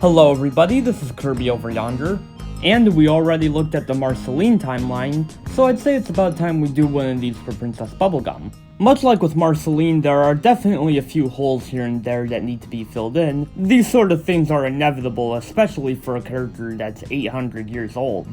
Hello everybody, this is Kirby over yonder, and we already looked at the Marceline timeline, so I'd say it's about time we do one of these for Princess Bubblegum. Much like with Marceline, there are definitely a few holes here and there that need to be filled in. These sort of things are inevitable, especially for a character that's 800 years old.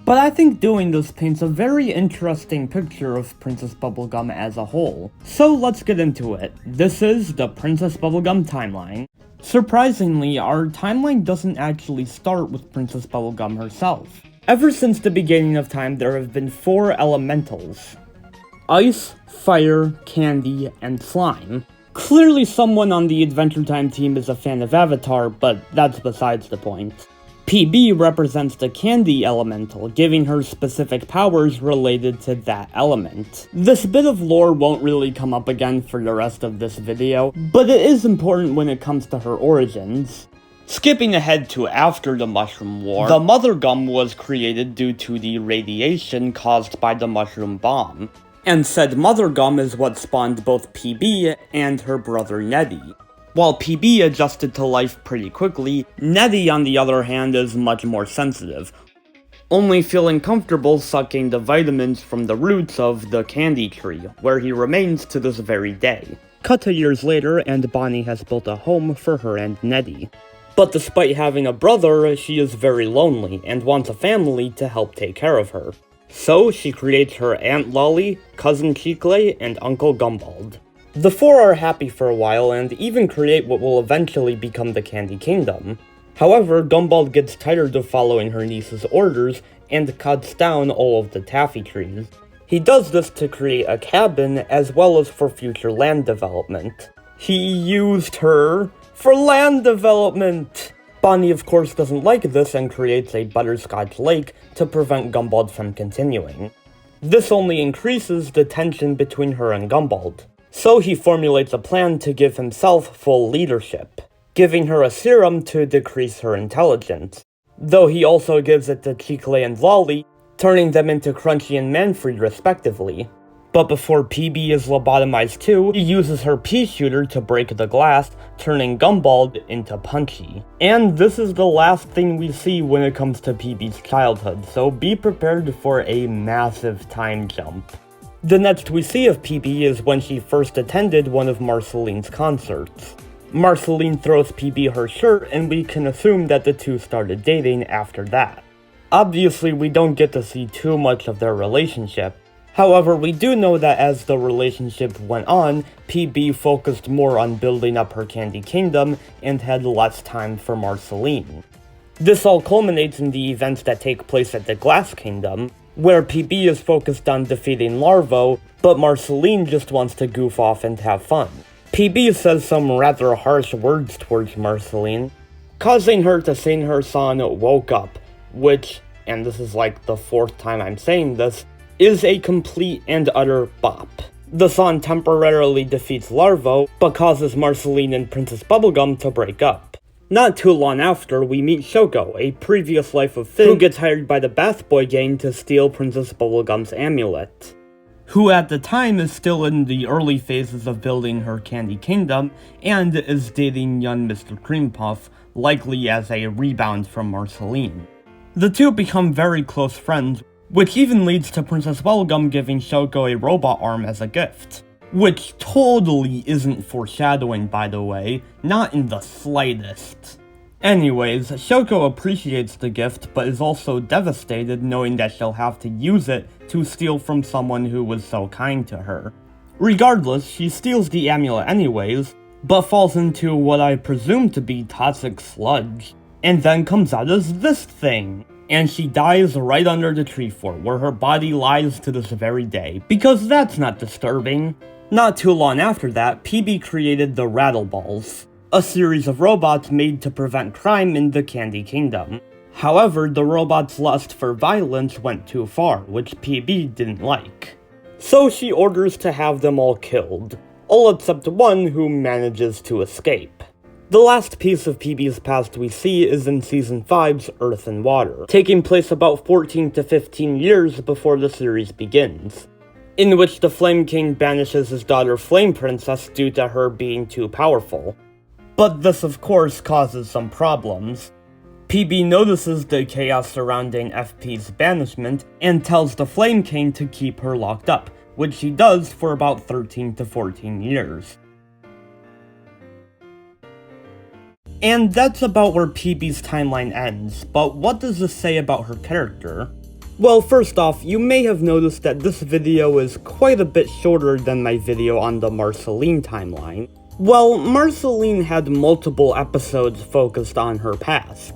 But I think doing this paints a very interesting picture of Princess Bubblegum as a whole. So let's get into it. This is the Princess Bubblegum timeline. Surprisingly, our timeline doesn't actually start with Princess Bubblegum herself. Ever since the beginning of time, there have been 4 elementals: ice, fire, candy, and slime. Clearly someone on the Adventure Time team is a fan of Avatar, but that's besides the point. PB represents the candy elemental, giving her specific powers related to that element. This bit of lore won't really come up again for the rest of this video, but it is important when it comes to her origins. Skipping ahead to after the Mushroom War, the Mother Gum was created due to the radiation caused by the Mushroom Bomb. And said Mother Gum is what spawned both PB and her brother Nettie. While PB adjusted to life pretty quickly, Nettie on the other hand is much more sensitive, only feeling comfortable sucking the vitamins from the roots of the candy tree, where he remains to this very day. Cut to years later, and Bonnie has built a home for her and Nettie. But despite having a brother, she is very lonely, and wants a family to help take care of her. So she creates her Aunt Lolly, Cousin Chicle, and Uncle Gumbald. The 4 are happy for a while and even create what will eventually become the Candy Kingdom. However, Gumbald gets tired of following her niece's orders and cuts down all of the taffy trees. He does this to create a cabin as well as for future land development. He used her for land development! Bonnie of course doesn't like this and creates a butterscotch lake to prevent Gumbald from continuing. This only increases the tension between her and Gumbald. So he formulates a plan to give himself full leadership, giving her a serum to decrease her intelligence, though he also gives it to Chicle and Lolly, turning them into Crunchy and Manfred respectively. But before PB is lobotomized too, he uses her pea shooter to break the glass, turning Gumbald into Punchy. And this is the last thing we see when it comes to PB's childhood, so be prepared for a massive time jump. The next we see of PB is when she first attended one of Marceline's concerts. Marceline throws PB her shirt, and we can assume that the two started dating after that. Obviously, we don't get to see too much of their relationship. However, we do know that as the relationship went on, PB focused more on building up her Candy Kingdom and had less time for Marceline. This all culminates in the events that take place at the Glass Kingdom, where PB is focused on defeating Larvo, but Marceline just wants to goof off and have fun. PB says some rather harsh words towards Marceline, causing her to sing her song Woke Up, which, and this is like the 4th time I'm saying this, is a complete and utter bop. The song temporarily defeats Larvo, but causes Marceline and Princess Bubblegum to break up. Not too long after, we meet Shoko, a previous life of Finn, who gets hired by the Bath Boy gang to steal Princess Bubblegum's amulet. Who at the time is still in the early phases of building her Candy Kingdom, and is dating young Mr. Cream Puff, likely as a rebound from Marceline. The two become very close friends, which even leads to Princess Bubblegum giving Shoko a robot arm as a gift. Which totally isn't foreshadowing, by the way, not in the slightest. Anyways, Shoko appreciates the gift, but is also devastated knowing that she'll have to use it to steal from someone who was so kind to her. Regardless, she steals the amulet anyways, but falls into what I presume to be toxic sludge, and then comes out as this thing. And she dies right under the tree fort, where her body lies to this very day, because that's not disturbing. Not too long after that, PB created the Rattle Balls, a series of robots made to prevent crime in the Candy Kingdom. However, the robots' lust for violence went too far, which PB didn't like. So she orders to have them all killed, all except one who manages to escape. The last piece of PB's past we see is in Season 5's Earth and Water, taking place about 14 to 15 years before the series begins, in which the Flame King banishes his daughter Flame Princess due to her being too powerful. But this of course causes some problems. PB notices the chaos surrounding FP's banishment and tells the Flame King to keep her locked up, which she does for about 13 to 14 years. And that's about where PB's timeline ends, but what does this say about her character? Well, first off, you may have noticed that this video is quite a bit shorter than my video on the Marceline timeline. Well, Marceline had multiple episodes focused on her past,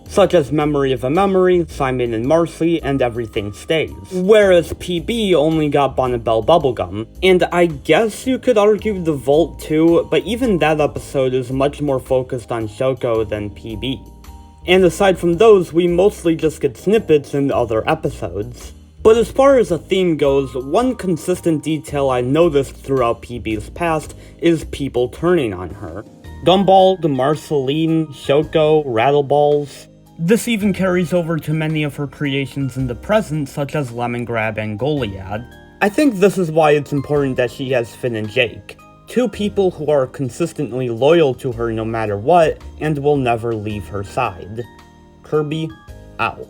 such as Memory of a Memory, Simon and Marcy, and Everything Stays. Whereas PB only got Bonnabelle Bubblegum, and I guess you could argue The Vault too, but even that episode is much more focused on Shoko than PB. And aside from those, we mostly just get snippets in other episodes. But as far as a theme goes, one consistent detail I noticed throughout PB's past is people turning on her. Gumball, Marceline, Shoko, Rattleballs. This even carries over to many of her creations in the present, such as Lemongrab and Goliad. I think this is why it's important that she has Finn and Jake, two people who are consistently loyal to her no matter what, and will never leave her side. Kirby, out.